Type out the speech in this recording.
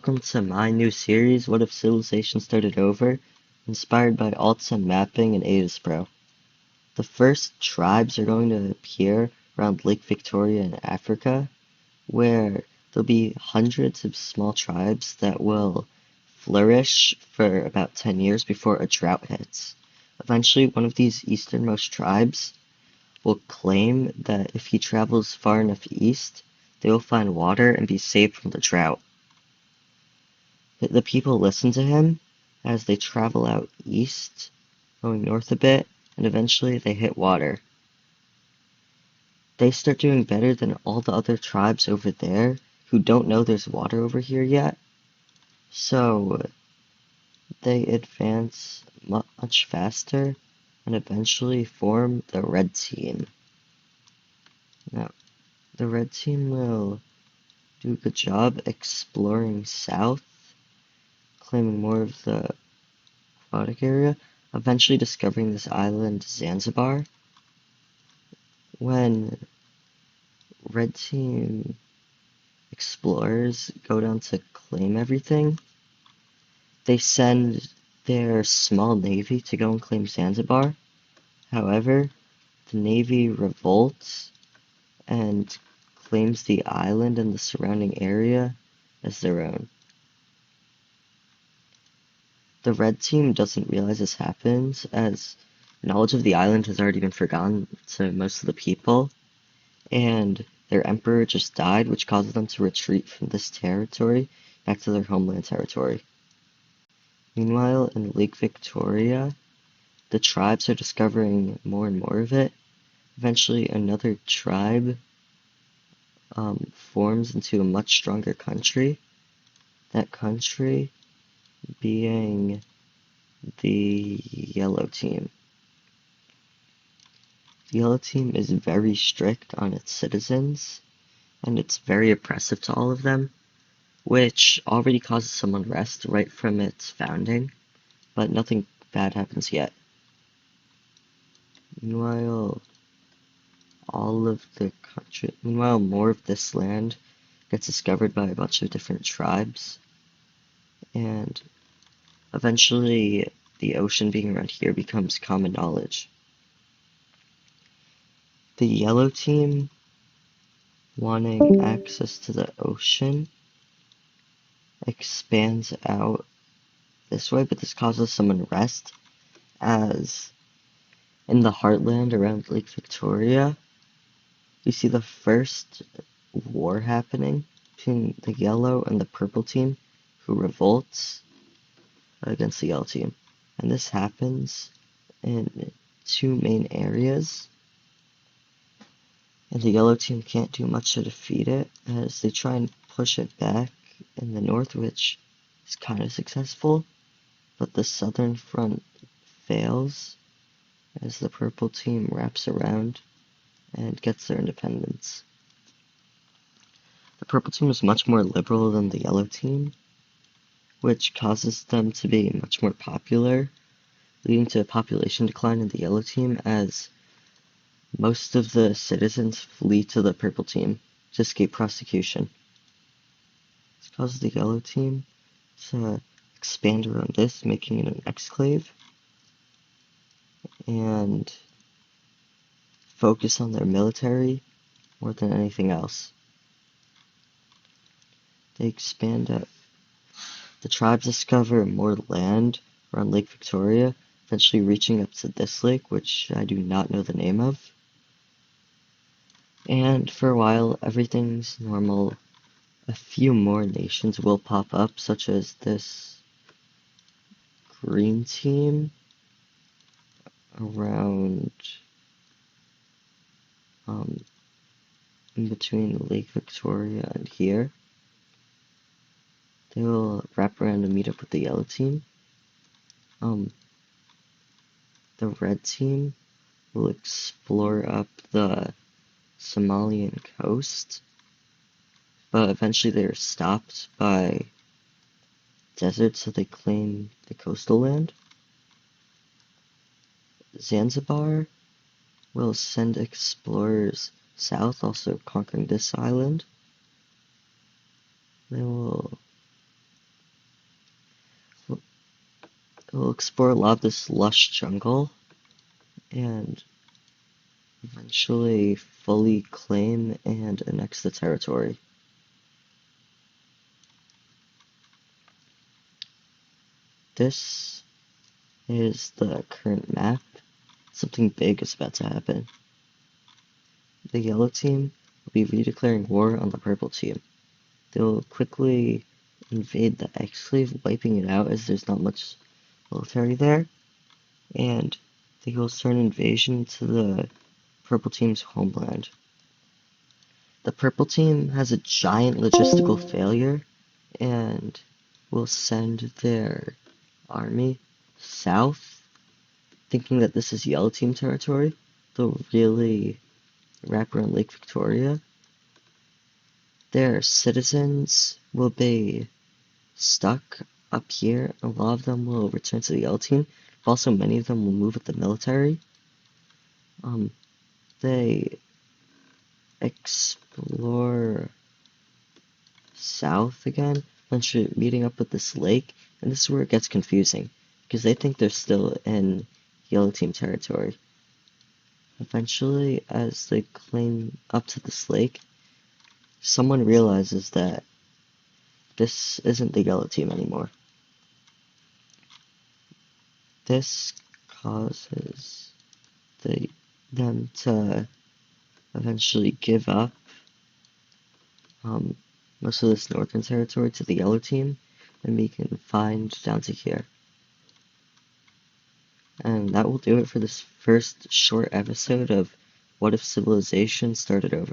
welcome to my new series, What If Civilization Started Over? Inspired by Alta Mapping and ADAS Pro. The first tribes are going to appear around Lake Victoria in Africa, where there'll be hundreds of small tribes that will flourish for about 10 years before a drought hits. Eventually, one of these easternmost tribes will claim that if he travels far enough east, they will find water and be saved from the drought. The people listen to him as they travel out east, going north a bit, and eventually they hit water. They start doing better than all the other tribes over there who don't know there's water over here yet. So they advance much faster and eventually form the red team. Now, the red team will do a good job exploring south, claiming more of the aquatic area, eventually discovering this island, Zanzibar. When red team explorers go down to claim everything, they send their small navy to go and claim Zanzibar. However, the navy revolts and claims the island and the surrounding area as their own. The red team doesn't realize this happens, as knowledge of the island has already been forgotten to most of the people, and their emperor just died, which causes them to retreat from this territory back to their homeland territory. Meanwhile, in Lake Victoria, the tribes are discovering more and more of it. Eventually, another tribe forms into a much stronger country. That country being the yellow team. The yellow team is very strict on its citizens, and it's very oppressive to all of them, which already causes some unrest right from its founding, but nothing bad happens yet. Meanwhile, more of this land gets discovered by a bunch of different tribes, and eventually the ocean being around here becomes common knowledge. The yellow team, wanting access to the ocean, expands out this way, but this causes some unrest, as in the heartland around Lake Victoria, we see the first war happening between the yellow and the purple team, who revolts against the yellow team. And this happens in two main areas, and the yellow team can't do much to defeat it, as they try and push it back in the north, which is kind of successful, but the southern front fails as the purple team wraps around and gets their independence. The purple team is much more liberal than the yellow team, which causes them to be much more popular, leading to a population decline in the yellow team, as most of the citizens flee to the purple team to escape prosecution. This causes the yellow team to expand around this, making it an exclave, and focus on their military more than anything else. They expand out. The tribes discover more land around Lake Victoria, eventually reaching up to this lake, which I do not know the name of. And for a while, everything's normal. A few more nations will pop up, such as this green team around in between Lake Victoria and here. They will wrap around and meet up with the yellow team. The red team will explore up the Somalian coast, but eventually they are stopped by desert, so they claim the coastal land. Zanzibar will send explorers south, also conquering this island. They will We'll explore a lot of this lush jungle and eventually fully claim and annex the territory. This is the current map. Something big is about to happen. The yellow team will be redeclaring war on the purple team. They'll quickly invade the X-Clave, wiping it out as there's not much military there, and they will start an invasion to the purple team's homeland. The purple team has a giant logistical failure and will send their army south, thinking that this is yellow team territory. They'll really wrap around Lake Victoria. Their citizens will be stuck up here. A lot of them will return to the yellow team. Also, many of them will move with the military. They explore south again, eventually meeting up with this lake, and this is where it gets confusing, because they think they're still in yellow team territory. Eventually, as they claim up to this lake, someone realizes that this isn't the yellow team anymore. This causes them to eventually give up most of this northern territory to the yellow team and be confined down to here. And that will do it for this first short episode of What If Civilization Started Over.